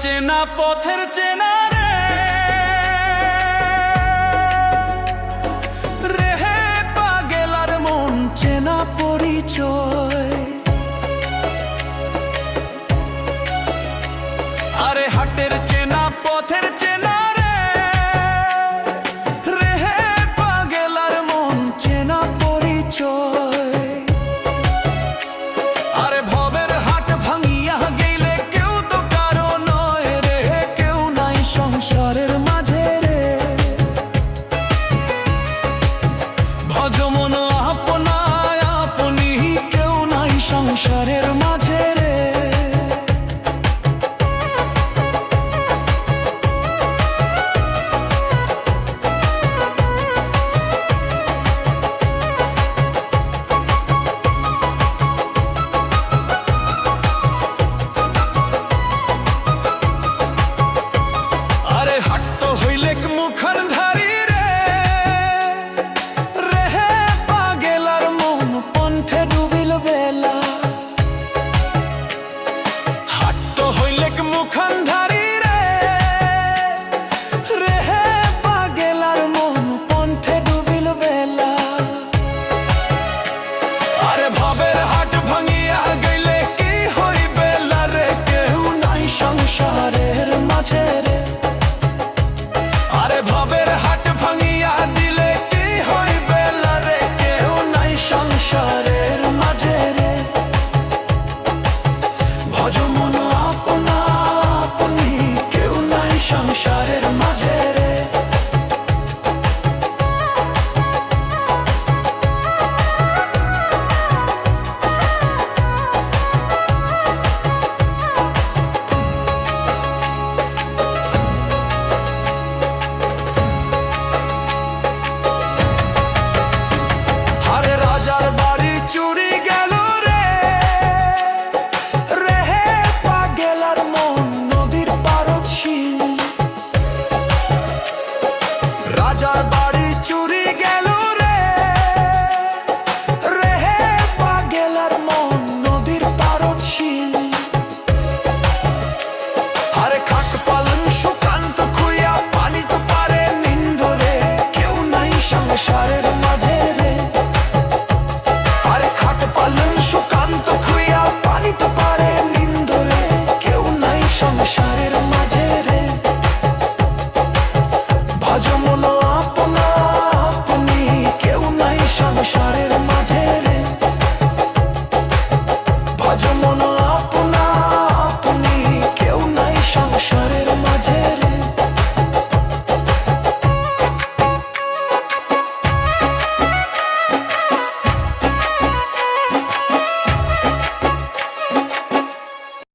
চেনা পথের চেনা রে রেহে পাগেলার মন চেনা পরিচয়। আরে হাটের চেনা পথের চেনা রে রেহে পাগেলার মন চেনা পরিচয়। আরে ভবের হাট ভাঙিয়া গেলে কেউ তো কারো নয় রে, কেউ নাই সংসারের মাঝে রে। ভজমন আপনায় আপনি কেউ নাই সংসারে